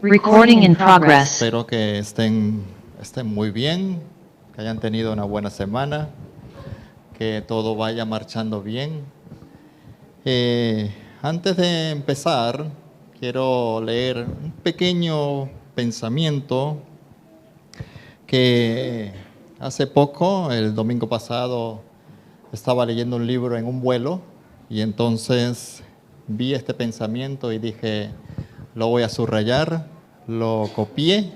Recording in progress. Espero que estén muy bien, que hayan tenido una buena semana, que todo vaya marchando bien. Antes de empezar, quiero leer un pequeño pensamiento que hace poco, el domingo pasado, estaba leyendo un libro en un vuelo y entonces vi este pensamiento y dije, lo voy a subrayar, lo copié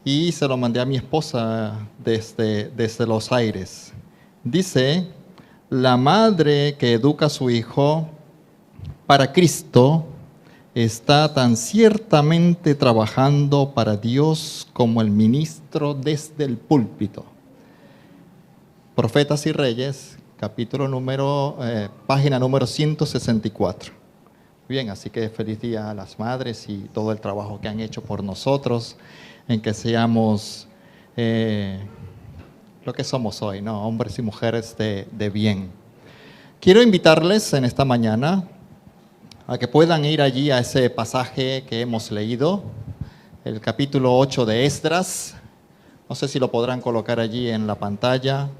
y se lo mandé a mi esposa desde Los Aires. Dice, la madre que educa a su hijo para Cristo está tan ciertamente trabajando para Dios como el ministro desde el púlpito. Profetas y Reyes, página número 164. Bien, así que feliz día a las madres y todo el trabajo que han hecho por nosotros, en que seamos lo que somos hoy, ¿no? Hombres y mujeres de bien. Quiero invitarles en esta mañana a que puedan ir allí a ese pasaje que hemos leído, el capítulo 8 de Esdras. No sé si lo podrán colocar allí en la pantalla,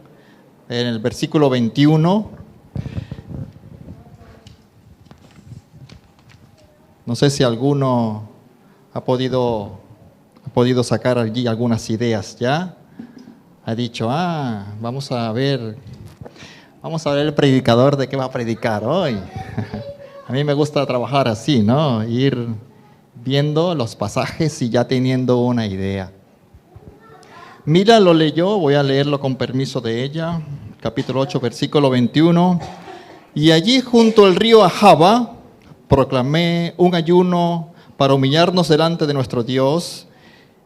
en el versículo 21. No sé si alguno ha podido sacar allí algunas ideas ya. Ha dicho, vamos a ver el predicador de qué va a predicar hoy. A mí me gusta trabajar así, ¿no? Ir viendo los pasajes y ya teniendo una idea. Mira, lo leyó, voy a leerlo con permiso de ella. Capítulo 8, versículo 21. Y allí junto al río Ahava proclamé un ayuno para humillarnos delante de nuestro Dios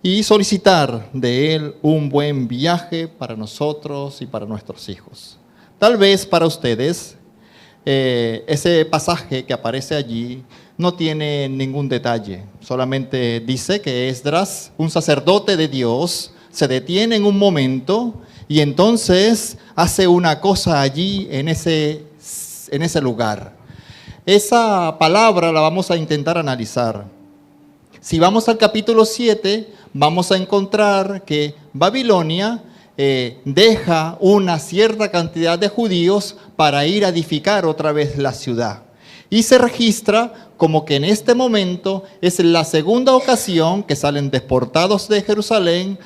y solicitar de Él un buen viaje para nosotros y para nuestros hijos. Tal vez para ustedes ese pasaje que aparece allí no tiene ningún detalle, solamente dice que Esdras, un sacerdote de Dios, se detiene en un momento y entonces hace una cosa allí en ese lugar. Esa palabra la vamos a intentar analizar. Si vamos al capítulo 7, vamos a encontrar que Babilonia deja una cierta cantidad de judíos para ir a edificar otra vez la ciudad. Y se registra como que en este momento es la segunda ocasión que salen deportados de Jerusalén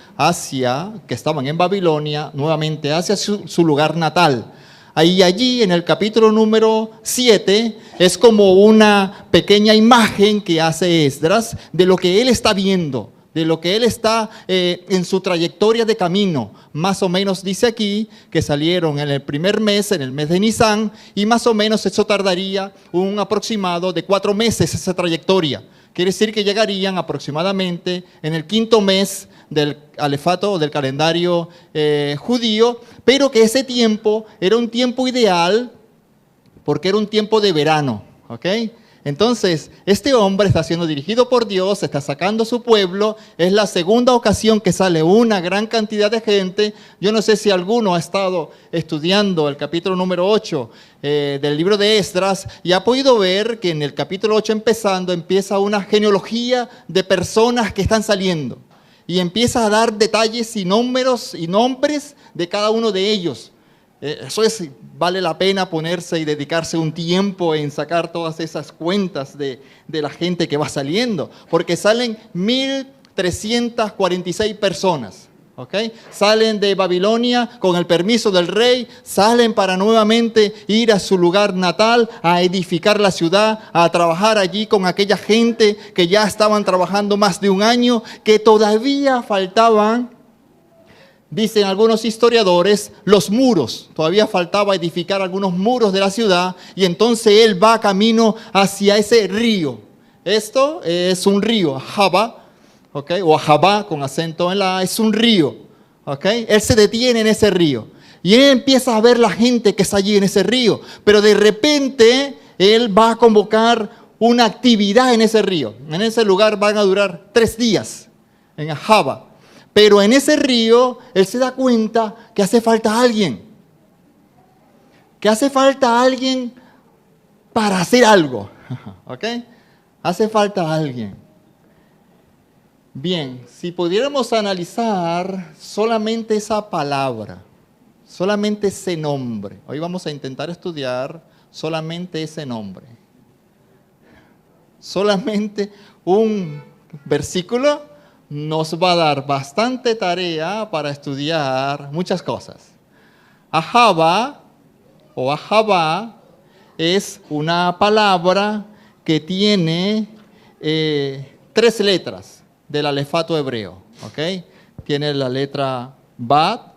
que estaban en Babilonia, nuevamente hacia su lugar natal. Allí en el capítulo número 7 es como una pequeña imagen que hace Esdras de lo que él está viendo, de lo que él está en su trayectoria de camino. Más o menos dice aquí que salieron en el primer mes, en el mes de Nisan, y más o menos eso tardaría un aproximado de 4 meses esa trayectoria. Quiere decir que llegarían aproximadamente en el 5.º mes del alefato o del calendario judío, pero que ese tiempo era un tiempo ideal porque era un tiempo de verano, ¿ok? Entonces, este hombre está siendo dirigido por Dios, está sacando a su pueblo, es la segunda ocasión que sale una gran cantidad de gente. Yo no sé si alguno ha estado estudiando el capítulo número 8 del libro de Esdras y ha podido ver que en el capítulo 8 empieza una genealogía de personas que están saliendo y empieza a dar detalles y números y nombres de cada uno de ellos. Vale la pena ponerse y dedicarse un tiempo en sacar todas esas cuentas de la gente que va saliendo, porque salen 1.346 personas, ¿ok? Salen de Babilonia con el permiso del rey, salen para nuevamente ir a su lugar natal, a edificar la ciudad, a trabajar allí con aquella gente que ya estaban trabajando más de un año, que todavía faltaban. Dicen algunos historiadores, los muros, todavía faltaba edificar algunos muros de la ciudad y entonces él va camino hacia ese río. Esto es un río, Ahava, ¿okay? O Ahava con acento en la A, es un río. ¿Okay? Él se detiene en ese río y él empieza a ver la gente que está allí en ese río, pero de repente él va a convocar una actividad en ese río. En ese lugar van a durar 3 días, en Ahava. Pero en ese río, él se da cuenta que hace falta alguien. Que hace falta alguien para hacer algo. ¿Ok? Hace falta alguien. Bien, si pudiéramos analizar solamente esa palabra, solamente ese nombre. Hoy vamos a intentar estudiar solamente ese nombre. Solamente un versículo nos va a dar bastante tarea para estudiar muchas cosas. Ahava o Ahava es una palabra que tiene 3 letras del alefato hebreo. ¿Okay? Tiene la letra Bat,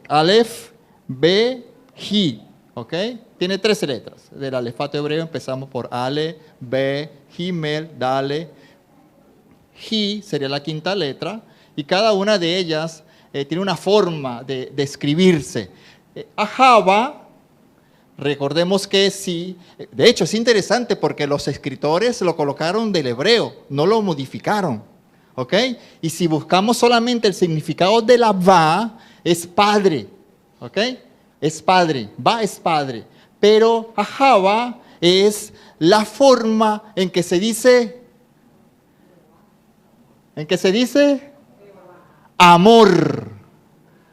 Aleph, B, Hi. ¿Ok? Tiene 13 letras. Del alefato hebreo empezamos por Ale, B, Gimel, Dale. Hi sería la 5ª letra. Y cada una de ellas tiene una forma de escribirse. Ahava, recordemos que sí. De hecho, es interesante porque los escritores lo colocaron del hebreo, no lo modificaron. ¿Ok? Y si buscamos solamente el significado de la va, es padre. ¿Ok? Es padre, va es padre, pero Ahava es la forma en que se dice, amor.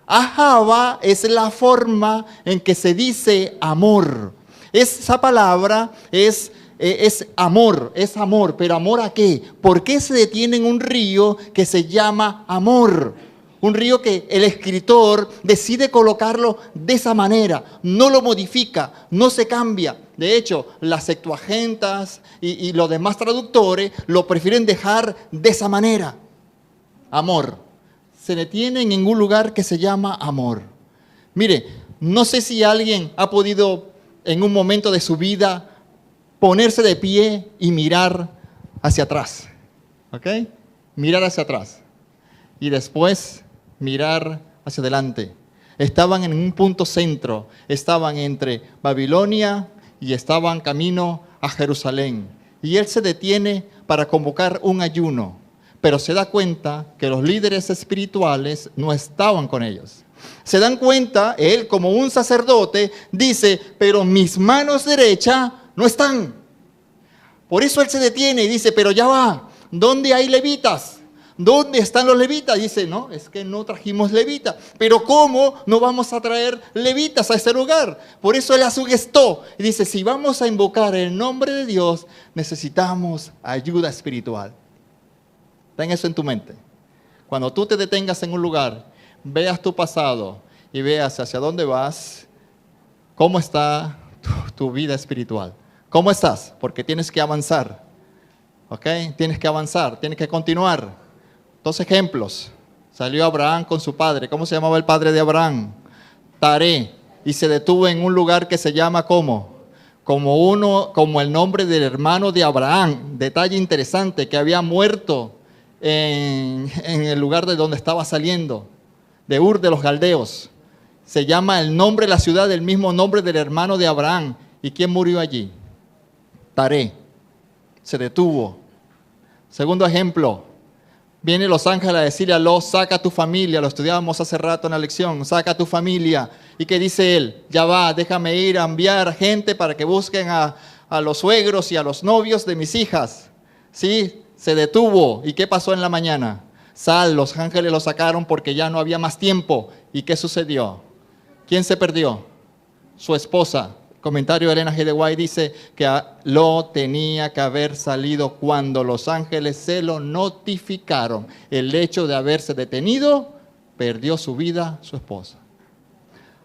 Ahava es la forma en que se dice amor. Esa palabra es amor, pero ¿amor a qué? ¿Por qué se detiene en un río que se llama amor? Un río que el escritor decide colocarlo de esa manera, no lo modifica, no se cambia. De hecho, las Septuagintas y los demás traductores lo prefieren dejar de esa manera. Amor. Se detiene en un lugar que se llama amor. Mire, no sé si alguien ha podido en un momento de su vida ponerse de pie y mirar hacia atrás. ¿Ok? Mirar hacia atrás. Y después mirar hacia adelante. Estaban en un punto centro, estaban entre Babilonia y estaban camino a Jerusalén. Y él se detiene para convocar un ayuno, pero se da cuenta que los líderes espirituales no estaban con ellos. Se dan cuenta, él como un sacerdote dice, pero mis manos derechas no están. Por eso él se detiene y dice, pero ya va, ¿dónde hay levitas? ¿Dónde están los levitas? Dice, no, es que no trajimos levitas. Pero ¿cómo no vamos a traer levitas a ese lugar? Por eso él asugestó y dice, si vamos a invocar el nombre de Dios, necesitamos ayuda espiritual. Ten eso en tu mente. Cuando tú te detengas en un lugar, veas tu pasado y veas hacia dónde vas, cómo está tu vida espiritual. ¿Cómo estás? Porque tienes que avanzar. ¿Ok? Tienes que avanzar, tienes que continuar. 2 ejemplos. Salió Abraham con su padre. ¿Cómo se llamaba el padre de Abraham? Taré. Y se detuvo en un lugar que se llama ¿cómo? Como el nombre del hermano de Abraham. Detalle interesante, que había muerto en el lugar de donde estaba saliendo, de Ur de los Caldeos. Se llama el nombre de la ciudad del mismo nombre del hermano de Abraham. ¿Y quién murió allí? Taré. Se detuvo. Segundo ejemplo. Vienen los ángeles a decirle a Lot, saca a tu familia, lo estudiábamos hace rato en la lección, saca a tu familia. ¿Y qué dice él? Ya va, déjame ir a enviar gente para que busquen a los suegros y a los novios de mis hijas. Sí, se detuvo. ¿Y qué pasó en la mañana? Los ángeles lo sacaron porque ya no había más tiempo. ¿Y qué sucedió? ¿Quién se perdió? Su esposa. Comentario de Elena G. de White dice que Lot tenía que haber salido cuando los ángeles se lo notificaron. El hecho de haberse detenido, perdió su vida su esposa.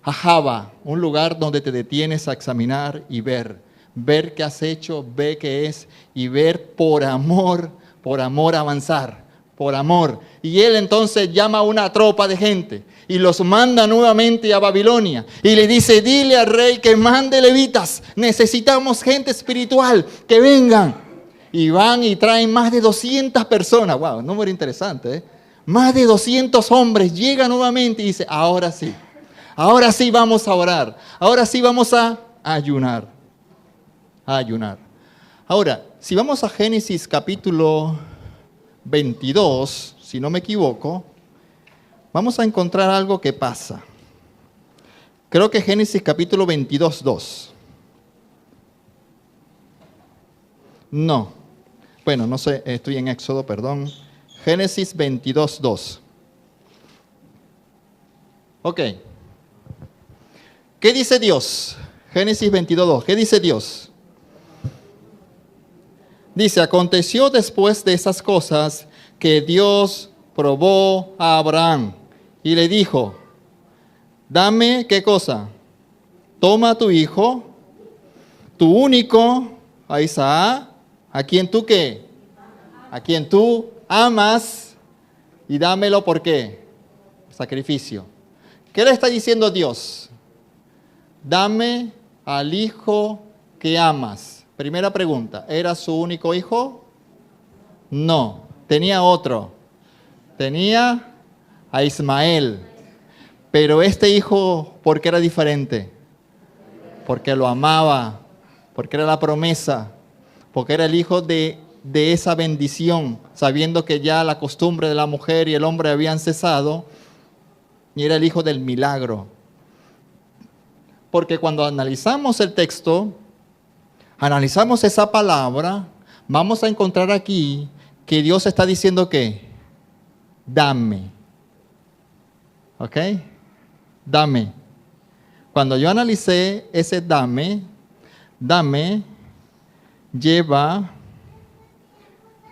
Ahava, un lugar donde te detienes a examinar y ver qué has hecho, ver qué es y ver por amor avanzar, por amor. Y él entonces llama a una tropa de gente y los manda nuevamente a Babilonia. Y le dice, dile al rey que mande levitas. Necesitamos gente espiritual, que vengan. Y van y traen más de 200 personas. Wow, número interesante, ¿eh? Más de 200 hombres. Llega nuevamente y dice, ahora sí vamos a orar. Ahora sí vamos a ayunar. Ahora, si vamos a Génesis capítulo 22, si no me equivoco, vamos a encontrar algo que pasa. Creo que Génesis capítulo 22, 2. No. Bueno, no sé, estoy en Éxodo, perdón. Génesis 22, 2. Ok. ¿Qué dice Dios? Génesis 22, 2. ¿Qué dice Dios? Dice, aconteció después de esas cosas que Dios probó a Abraham y le dijo, dame, ¿qué cosa? Toma a tu hijo, tu único, a Isaac, a quien tú ¿qué? A quien tú amas, y dámelo, ¿por qué? Sacrificio. ¿Qué le está diciendo Dios? Dame al hijo que amas. Primera pregunta, ¿era su único hijo? No, tenía otro. Tenía a Ismael. Pero este hijo, ¿por qué era diferente? Porque lo amaba, porque era la promesa, porque era el hijo de esa bendición, sabiendo que ya la costumbre de la mujer y el hombre habían cesado, y era el hijo del milagro. Porque cuando analizamos el texto, analizamos esa palabra, vamos a encontrar aquí que Dios está diciendo que dame. ¿Ok? Dame. Cuando yo analicé ese dame lleva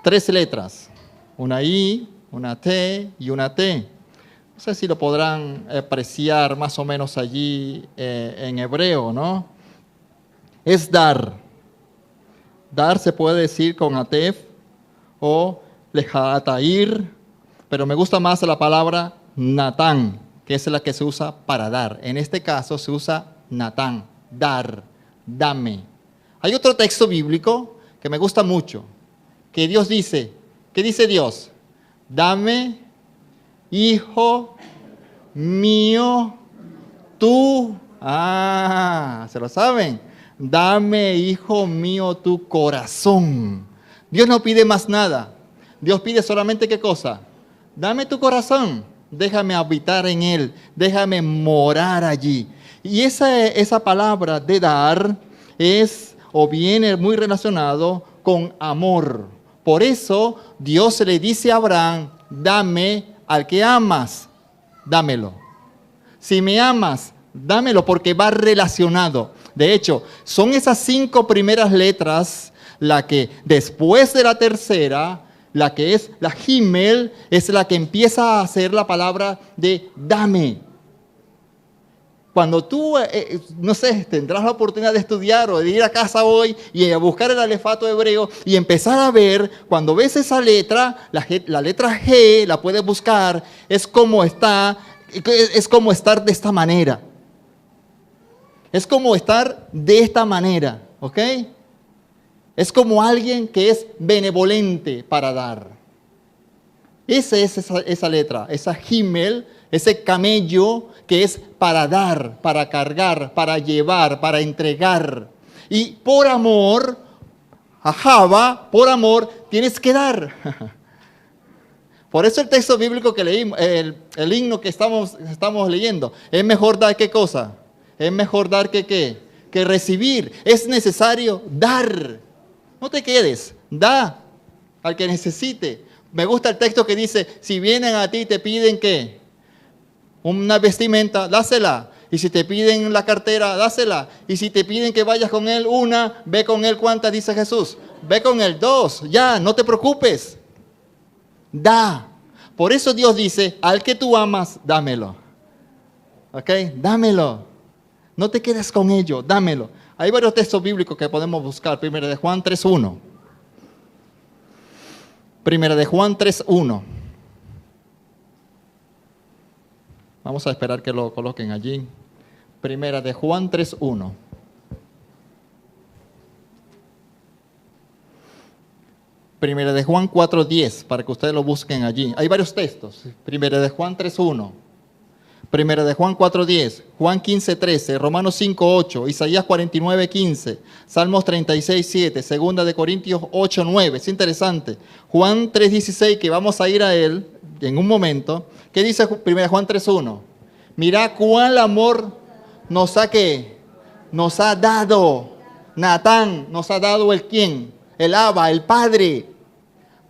3 letras. Una I, una T y una T. No sé si lo podrán apreciar más o menos allí en hebreo, ¿no? Es dar. Dar se puede decir con atef o lejatair, pero me gusta más la palabra natán, que es la que se usa para dar. En este caso se usa natán, dar, dame. Hay otro texto bíblico que me gusta mucho, que Dios dice, ¿qué dice Dios? Dame, hijo mío, tú. ¿Se lo saben? Dame, hijo mío, tu corazón. Dios no pide más nada. Dios pide solamente ¿qué cosa? Dame tu corazón. Déjame habitar en él. Déjame morar allí. Y esa palabra de dar es o viene muy relacionado con amor. Por eso Dios le dice a Abraham, dame al que amas, dámelo. Si me amas, dámelo, porque va relacionado. De hecho, son esas 5 primeras letras la que después de la tercera, la que es la Gimel, es la que empieza a hacer la palabra de dame. Cuando tú, no sé, tendrás la oportunidad de estudiar o de ir a casa hoy y a buscar el alefato hebreo y empezar a ver, cuando ves esa letra, la letra G, la puedes buscar, es como estar de esta manera. Es como estar de esta manera, ¿ok? Es como alguien que es benevolente para dar. Esa es esa letra, esa Gimel, ese camello que es para dar, para cargar, para llevar, para entregar. Y por amor, ajaba, por amor, tienes que dar. Por eso el texto bíblico que leímos, el himno que estamos leyendo, es mejor dar ¿qué cosa? Es mejor dar que ¿qué? Que recibir. Es necesario dar. No te quedes, da al que necesite. Me gusta el texto que dice, si vienen a ti y te piden ¿qué? Una vestimenta, dásela. Y si te piden la cartera, dásela. Y si te piden que vayas con él una, ve con él ¿cuántas? Dice Jesús. Ve con él 2, ya, no te preocupes. Da. Por eso Dios dice, al que tú amas, dámelo. ¿Ok? Dámelo. No te quedes con ello, dámelo. Hay varios textos bíblicos que podemos buscar. Primera de Juan 3.1. Primera de Juan 3.1. Vamos a esperar que lo coloquen allí. Primera de Juan 3.1. Primera de Juan 4.10, para que ustedes lo busquen allí. Hay varios textos. Primera de Juan 3.1. Primera de Juan 4.10, Juan 15.13, Romanos 5.8, Isaías 49.15, Salmos 36.7, Segunda de Corintios 8.9. Es interesante. Juan 3.16, que vamos a ir a él en un momento. ¿Qué dice Primera de Juan 3.1? Mira cuál amor nos ha dado. Natán nos ha dado el quién, el Abba, el Padre.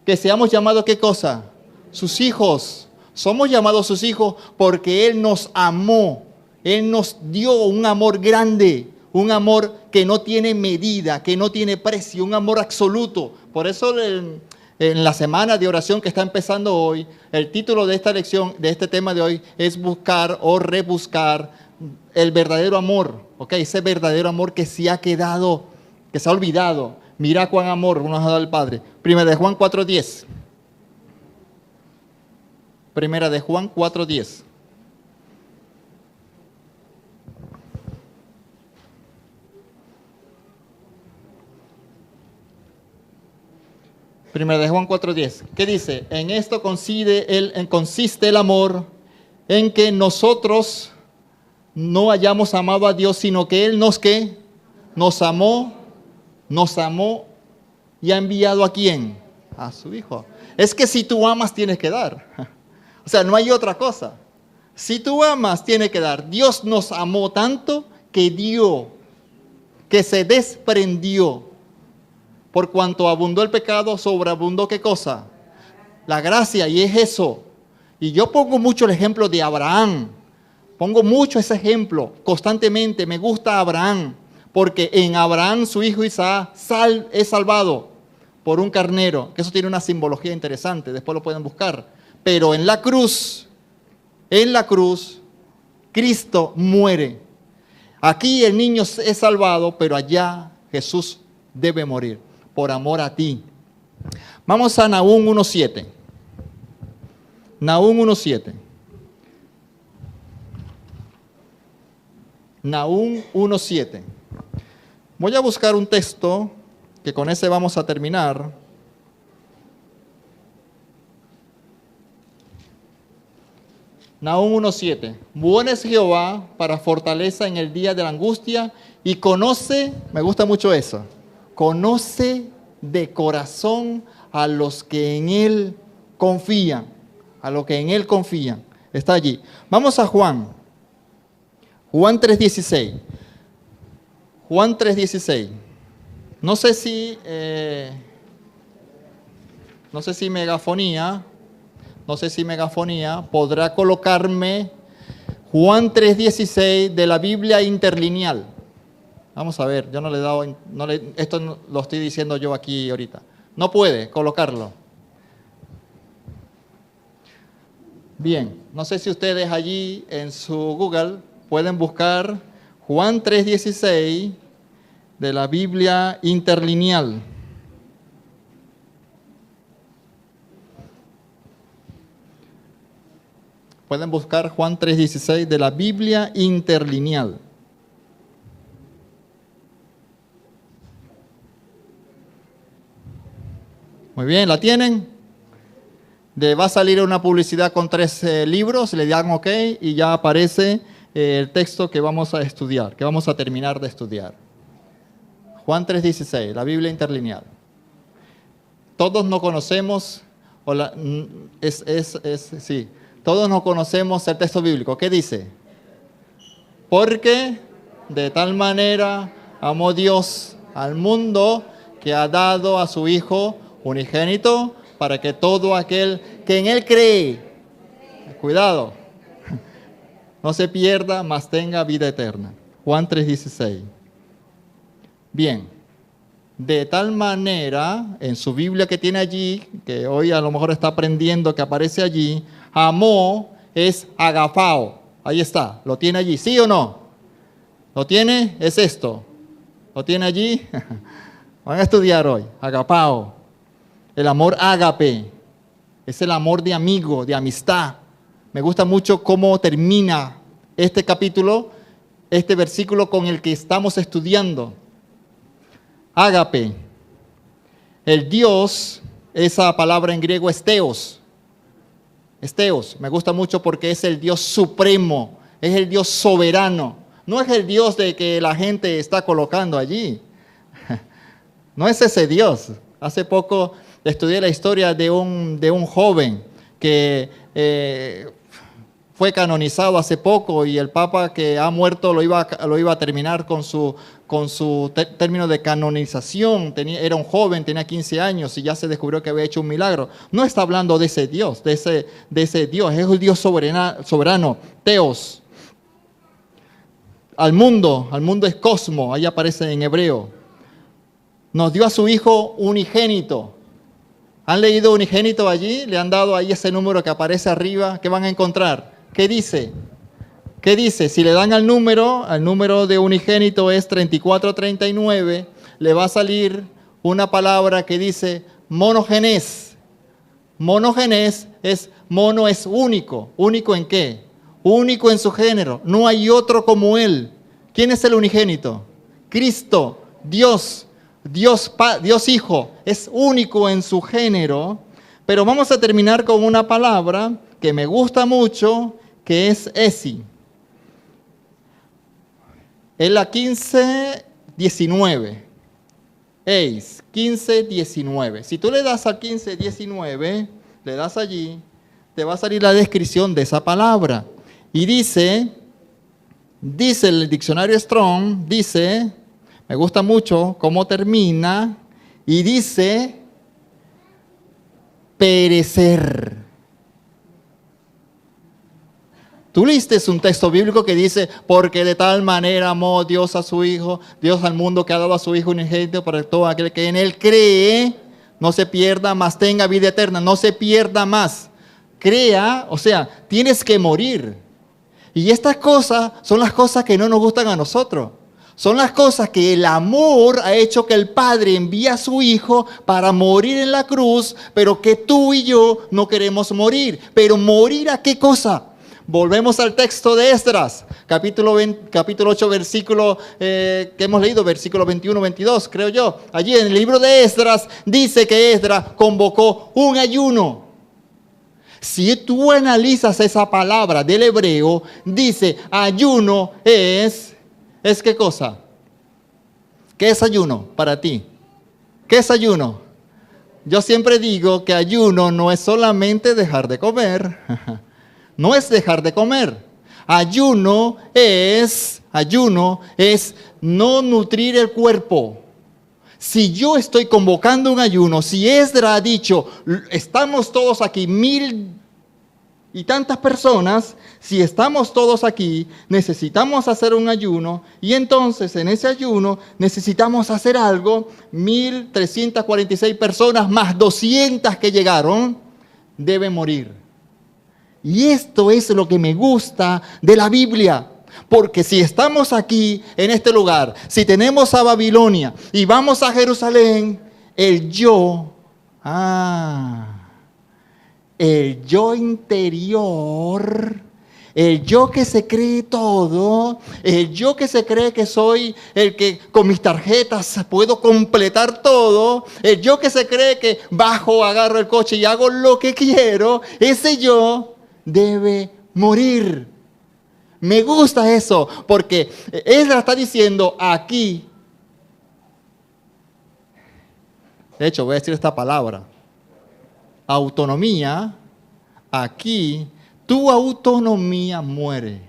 Que seamos llamados ¿qué cosa? sus hijos. Somos llamados sus hijos porque Él nos amó. Él nos dio un amor grande, un amor que no tiene medida, que no tiene precio, un amor absoluto. Por eso en la semana de oración que está empezando hoy, el título de esta lección, de este tema de hoy, es buscar o rebuscar el verdadero amor. ¿Ok? Ese verdadero amor que se ha quedado, que se ha olvidado. Mira cuán amor nos ha dado el Padre. Primera de Juan 4:10. Primera de Juan 4:10. Primera de Juan 4:10. ¿Qué dice? En esto consiste el amor, en que nosotros no hayamos amado a Dios, sino que Él ¿qué? Nos amó y ha enviado ¿a quién? A su Hijo. Es que si tú amas, tienes que dar. O sea, no hay otra cosa. Si tú amas, tienes que dar. Dios nos amó tanto que dio, que se desprendió. Por cuanto abundó el pecado, sobreabundó ¿qué cosa? La gracia, y es eso. Y yo pongo mucho el ejemplo de Abraham. Pongo mucho ese ejemplo constantemente. Me gusta Abraham, porque en Abraham su hijo Isaac es salvado por un carnero, que eso tiene una simbología interesante, después lo pueden buscar. Pero en la cruz, Cristo muere. Aquí el niño es salvado, pero allá Jesús debe morir por amor a ti. Vamos a Nahum 1:7. Nahum 1:7. Nahum 1:7. Voy a buscar un texto que con ese vamos a terminar. Nahum 1:7. Bueno es Jehová para fortaleza en el día de la angustia y conoce, me gusta mucho eso, conoce de corazón a los que en Él confían, a los que en Él confían. Está allí. Vamos a Juan 3:16. Juan 3:16. No sé si megafonía podrá colocarme Juan 3:16 de la Biblia interlineal. Vamos a ver, yo no le he dado, esto no, lo estoy diciendo yo aquí ahorita. No puede colocarlo. Bien, no sé si ustedes allí en su Google pueden buscar Juan 3:16 de la Biblia interlineal. Pueden buscar Juan 3:16 de la Biblia interlineal. Muy bien, ¿la tienen? Va a salir una publicidad con 3 libros, le dan OK y ya aparece el texto que vamos a estudiar, que vamos a terminar de estudiar. Juan 3:16, la Biblia interlineal. Todos no conocemos, todos no conocemos el texto bíblico. ¿Qué dice? Porque de tal manera amó Dios al mundo que ha dado a su Hijo unigénito para que todo aquel que en Él cree, cuidado, no se pierda, mas tenga vida eterna. Juan 3:16. Bien, de tal manera, en su Biblia que tiene allí, que hoy a lo mejor está aprendiendo que aparece allí, amó es agapao. Ahí está, lo tiene allí, ¿sí o no? ¿Lo tiene? Es esto. ¿Lo tiene allí? Van a estudiar hoy, agapao. El amor ágape es el amor de amigo, de amistad. Me gusta mucho cómo termina este capítulo, este versículo con el que estamos estudiando. Ágape. El Dios, esa palabra en griego es Theos. Es Theos. Me gusta mucho porque es el Dios supremo, es el Dios soberano. No es el Dios de que la gente está colocando allí. No es ese Dios. Hace poco estudié la historia de un joven que fue canonizado hace poco y el Papa que ha muerto lo iba a terminar con su término de canonización. Era un joven, tenía 15 años y ya se descubrió que había hecho un milagro. No está hablando de ese Dios, de ese Dios. Es el Dios soberano, Teos. Al mundo es cosmo, ahí aparece en hebreo. Nos dio a su Hijo unigénito. ¿Han leído unigénito allí? Le han dado ahí ese número que aparece arriba. ¿Qué van a encontrar? ¿Qué dice? ¿Qué dice? Si le dan al número de unigénito es 3439, le va a salir una palabra que dice monogenes. Monogenes mono es único. ¿Único en qué? Único en su género. No hay otro como Él. ¿Quién es el unigénito? Cristo, Dios Hijo, es único en su género, pero vamos a terminar con una palabra que me gusta mucho, que es esi. Es la 15:19. Eis, 15:19. Si tú le das al 15:19, le das allí, te va a salir la descripción de esa palabra. Y dice el diccionario Strong, me gusta mucho cómo termina, y dice perecer. Tú leíste un texto bíblico que dice, porque de tal manera amó Dios a su Hijo, Dios al mundo que ha dado a su Hijo unigénito para que todo aquel que en Él cree, no se pierda, mas tenga vida eterna, no se pierda más. Crea, o sea, tienes que morir. Y estas cosas son las cosas que no nos gustan a nosotros. Son las cosas que el amor ha hecho que el Padre envíe a su Hijo para morir en la cruz, pero que tú y yo no queremos morir. ¿Pero morir a qué cosa? Volvemos al texto de Esdras, capítulo 8, versículo que hemos leído, versículo 21-22, creo yo. Allí en el libro de Esdras dice que Esdras convocó un ayuno. Si tú analizas esa palabra del hebreo, dice ayuno ¿es qué cosa? ¿Qué es ayuno para ti? ¿Qué es ayuno? Yo siempre digo que ayuno no es solamente dejar de comer. No es dejar de comer. Ayuno es no nutrir el cuerpo. Si yo estoy convocando un ayuno, si Esdras ha dicho, estamos todos aquí, 1000 y tantas personas, si estamos todos aquí, necesitamos hacer un ayuno, y entonces en ese ayuno necesitamos hacer algo, 1346 personas más 200 que llegaron, deben morir. Y esto es lo que me gusta de la Biblia. Porque si estamos aquí, en este lugar, si tenemos a Babilonia y vamos a Jerusalén, el yo interior, el yo que se cree todo, el yo que se cree que soy el que con mis tarjetas puedo completar todo, el yo que se cree que bajo, agarro el coche y hago lo que quiero, ese yo debe morir. Me gusta eso, porque Esdras está diciendo aquí, de hecho voy a decir esta palabra, autonomía, aquí tu autonomía muere.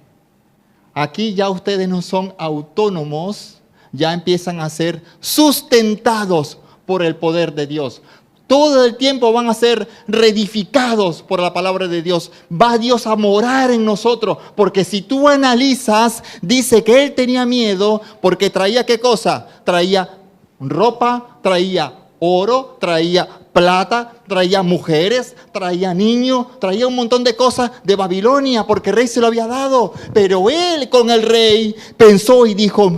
Aquí ya ustedes no son autónomos, ya empiezan a ser sustentados por el poder de Dios. Todo el tiempo van a ser reedificados por la palabra de Dios. Va Dios a morar en nosotros. Porque si tú analizas, dice que Él tenía miedo porque traía ¿qué cosa? Traía ropa, traía oro, traía plata, traía mujeres, traía niños, traía un montón de cosas de Babilonia porque el rey se lo había dado. Pero Él con el rey pensó y dijo,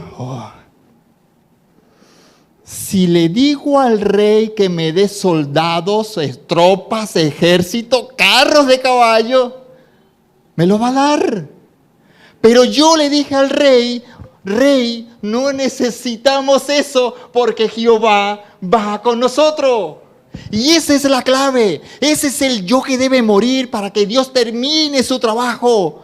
si le digo al rey que me dé soldados, tropas, ejército, carros de caballo, me lo va a dar. Pero yo le dije al rey, no necesitamos eso porque Jehová va con nosotros. Y esa es la clave, ese es el yo que debe morir para que Dios termine su trabajo.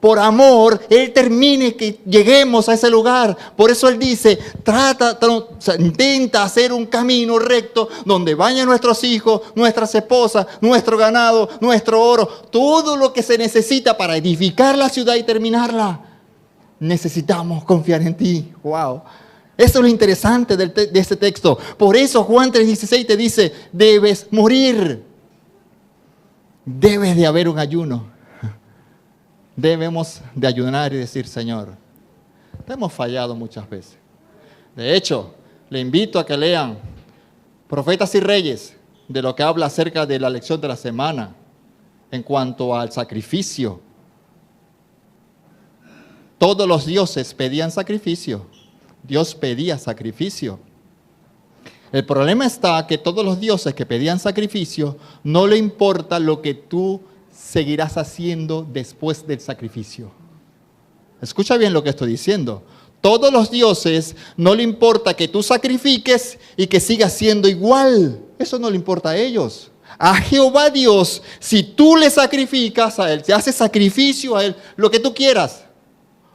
por amor, Él termine que lleguemos a ese lugar. Por eso Él dice, intenta hacer un camino recto donde vayan nuestros hijos, nuestras esposas, nuestro ganado, nuestro oro, todo lo que se necesita para edificar la ciudad y terminarla. Necesitamos confiar en ti. Wow. Eso es lo interesante de este texto. Por eso Juan 3:16 te dice, debes morir. Debe de haber un ayuno. Debemos de ayunar y decir, Señor, te hemos fallado muchas veces. De hecho, le invito a que lean Profetas y Reyes, de lo que habla acerca de la lección de la semana, en cuanto al sacrificio. Todos los dioses pedían sacrificio. Dios pedía sacrificio. El problema está que todos los dioses que pedían sacrificio, no le importa lo que tú seguirás haciendo después del sacrificio. Escucha bien lo que estoy diciendo. Todos los dioses no le importa que tú sacrifiques y que sigas siendo igual. Eso no le importa a ellos. A Jehová Dios, si tú le sacrificas a Él, te haces sacrificio a Él, lo que tú quieras.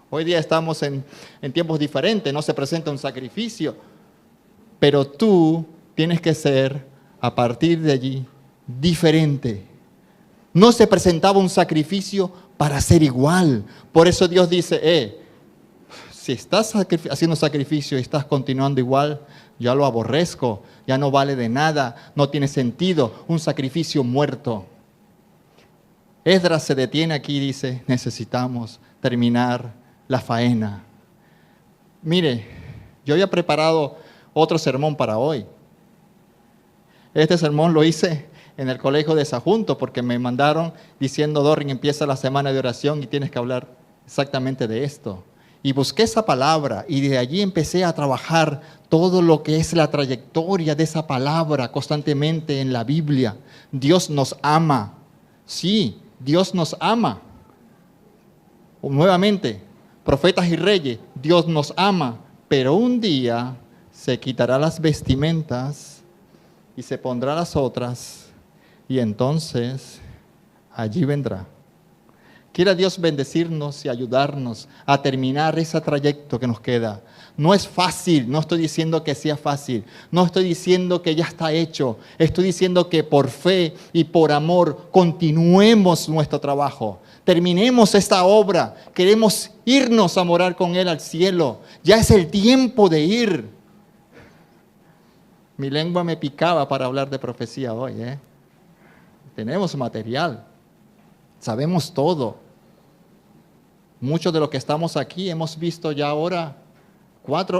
Hoy día estamos en tiempos diferentes, no se presenta un sacrificio. Pero tú tienes que ser, a partir de allí, diferente. No se presentaba un sacrificio para ser igual. Por eso Dios dice, si estás haciendo sacrificio y estás continuando igual, ya lo aborrezco, ya no vale de nada, no tiene sentido, un sacrificio muerto. Esdras se detiene aquí y dice, necesitamos terminar la faena. Mire, yo había preparado otro sermón para hoy. Este sermón lo hice en el colegio de Sajunto porque me mandaron diciendo, Dorrin, empieza la semana de oración y tienes que hablar exactamente de esto. Y busqué esa palabra y de allí empecé a trabajar todo lo que es la trayectoria de esa palabra constantemente en la Biblia. Dios nos ama. Sí, Dios nos ama. Nuevamente, Profetas y Reyes, Dios nos ama, pero un día se quitará las vestimentas y se pondrá las otras, y entonces allí vendrá. Quiera Dios bendecirnos y ayudarnos a terminar ese trayecto que nos queda. No es fácil, no estoy diciendo que sea fácil, no estoy diciendo que ya está hecho, estoy diciendo que por fe y por amor continuemos nuestro trabajo. Terminemos esta obra, queremos irnos a morar con Él al cielo, ya es el tiempo de ir. Mi lengua me picaba para hablar de profecía hoy. Tenemos material, sabemos todo. Muchos de los que estamos aquí hemos visto ya ahora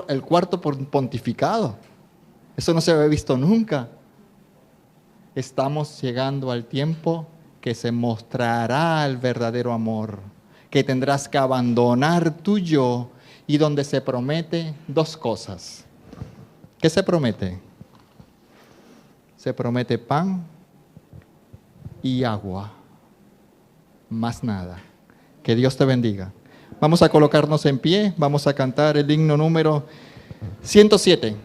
el cuarto pontificado. Eso no se había visto nunca. Estamos llegando al tiempo que se mostrará el verdadero amor, que tendrás que abandonar tu yo y donde se promete dos cosas. ¿Qué se promete? Se promete pan y agua, más nada. Que Dios te bendiga. Vamos a colocarnos en pie, vamos a cantar el himno número 107.